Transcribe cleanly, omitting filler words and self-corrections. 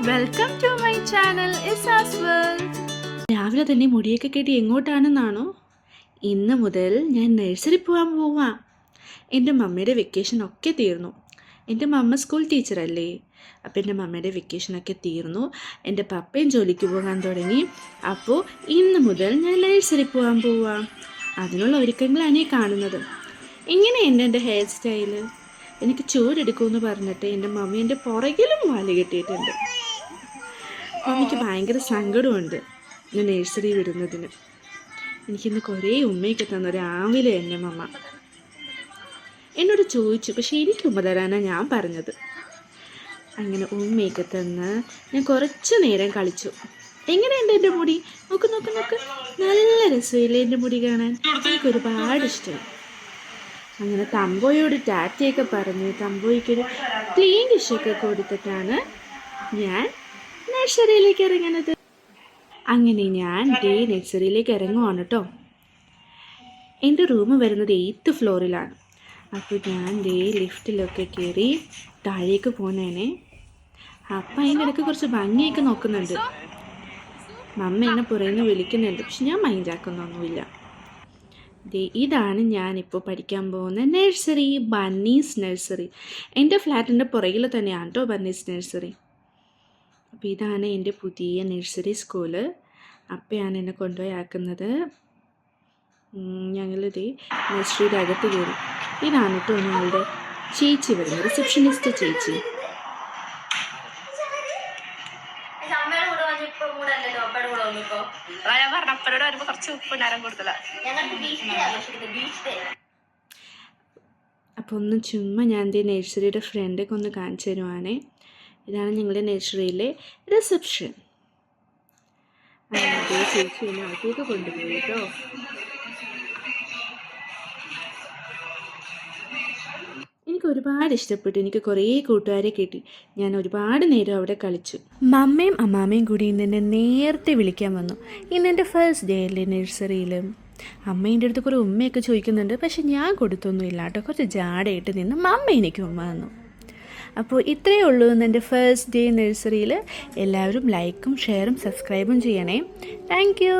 Welcome to my channel ഇസാസ് world. രാവിലെ തന്നെ മുടിയൊക്കെ കെട്ടി എങ്ങോട്ടാണെന്നാണോ? ഇന്ന് മുതൽ ഞാൻ നഴ്സറി പോകാൻ പോവാം. എൻ്റെ മമ്മിയുടെ വെക്കേഷനൊക്കെ തീർന്നു. എൻ്റെ മമ്മ സ്കൂൾ ടീച്ചറല്ലേ, അപ്പോൾ എൻ്റെ മമ്മിയുടെ വെക്കേഷനൊക്കെ തീർന്നു. എൻ്റെ പപ്പയും ജോലിക്ക് പോകാൻ തുടങ്ങി. അപ്പോൾ ഇന്ന് മുതൽ ഞാൻ നഴ്സറി പോകാൻ പോവാം. അതിനുള്ള ഒരുക്കങ്ങളാണ് ഈ കാണുന്നത്. ഇങ്ങനെയുണ്ട് എൻ്റെ ഹെയർ സ്റ്റൈല്. എനിക്ക് ചൂടെടുക്കുമെന്ന് പറഞ്ഞിട്ട് എൻ്റെ മമ്മി എൻ്റെ പുറകിലും വാല് കെട്ടിയിട്ടുണ്ട്. മമ്മിക്ക് ഭയങ്കര സങ്കടമുണ്ട് ഞാൻ നഴ്സറി വിടുന്നതിന്. എനിക്കിന്ന് കുറേ ഉമ്മയൊക്കെ തന്ന രാവിലെ എൻ്റെ മമ്മ എന്നോട് ചോദിച്ചു, പക്ഷേ എനിക്ക് ഉമ്മ തരാനാണ് ഞാൻ പറഞ്ഞത്. അങ്ങനെ ഉമ്മയൊക്കെ തന്ന് ഞാൻ കുറച്ച് നേരം കളിച്ചു. എങ്ങനെയുണ്ട് എൻ്റെ മുടി? നോക്ക് നോക്ക് നോക്ക്, നല്ല രസമില്ലേ എൻ്റെ മുടി കാണാൻ? എനിക്ക് ഒരുപാട് ഇഷ്ടമായി. അങ്ങനെ തമ്പോയോട് ടാറ്റയൊക്കെ പറഞ്ഞ് തമ്പോയ്ക്കൊരു ക്ലീൻ ഡിഷൊക്കെ കൊടുത്തിട്ടാണ് ഞാൻ നഴ്സറിയിലേക്ക് ഇറങ്ങുന്നത്. അങ്ങനെ ഞാൻ നഴ്സറിയിലേക്ക് ഇറങ്ങുവാണ് കേട്ടോ. എൻ്റെ റൂം വരുന്നത് 8th ഫ്ലോറിലാണ്. അപ്പോൾ ഞാൻ ലിഫ്റ്റിലൊക്കെ കയറി താഴേക്ക് പോകുന്നേനെ. അപ്പം അതിൻ്റെ ഇടയ്ക്ക് കുറച്ച് ഭംഗിയൊക്കെ നോക്കുന്നുണ്ട്. മമ്മ എന്നെ പുറത്തുനിന്ന് വിളിക്കുന്നുണ്ട്, പക്ഷെ ഞാൻ മൈൻഡാക്കുന്നൊന്നുമില്ല. ഇതാണ് ഞാനിപ്പോൾ പഠിക്കാൻ പോകുന്ന നഴ്സറി, ബണ്ണീസ് നഴ്സറി. എൻ്റെ ഫ്ലാറ്റിൻ്റെ പുറകിൽ തന്നെയാണ് കേട്ടോ ബണ്ണീസ് നഴ്സറി. അപ്പോൾ ഇതാണ് എൻ്റെ പുതിയ നഴ്സറി സ്കൂള്. അപ്പയാണ് എന്നെ കൊണ്ടുപോയി ആക്കുന്നത്. ഞങ്ങളിത് നഴ്സറിയുടെ അകത്ത് കയറി. ഇതാണ് കേട്ടോ ഞങ്ങളുടെ ചേച്ചി വരുന്നത്, റിസപ്ഷനിസ്റ്റ് ചേച്ചി. അപ്പോൾ ഒന്ന് ചുമ്മാ ഞാൻ നഴ്സറിയുടെ ഫ്രണ്ടൊക്കെ ഒന്ന് കാണിച്ചു തരുവാണേ. ഇതാണ് ഞങ്ങളുടെ നഴ്സറിയിലെ റിസപ്ഷൻ. അതേ ചേച്ചി എന്നെ അകത്തേക്ക് കൊണ്ടുപോയി കേട്ടോ. എനിക്ക് ഒരുപാട് ഇഷ്ടപ്പെട്ടു. എനിക്ക് കുറേ കൂട്ടുകാരെ കിട്ടി. ഞാൻ ഒരുപാട് നേരം അവിടെ കളിച്ചു. മമ്മയും അമ്മാമ്മയും കൂടി ഇന്ന് എന്നെ നേരത്തെ വിളിക്കാൻ വന്നു. ഇന്ന് എൻ്റെ ഫസ്റ്റ് ഡേ അല്ലേ നഴ്സറിയിലും. അമ്മേൻ്റെ അടുത്ത് കുറേ ഉമ്മയൊക്കെ ചോദിക്കുന്നുണ്ട്, പക്ഷെ ഞാൻ കൊടുത്തൊന്നുമില്ല കേട്ടോ. കുറച്ച് ജാടയിട്ട് നിന്ന് മമ്മ എനിക്ക് ഉമ്മ തന്നു. അപ്പോൾ ഇത്രയേ ഉള്ളൂ ഇന്ന് എൻ്റെ ഫസ്റ്റ് ഡേ നഴ്സറിയിൽ. എല്ലാവരും ലൈക്കും ഷെയറും സബ്സ്ക്രൈബും ചെയ്യണേ. Thank you.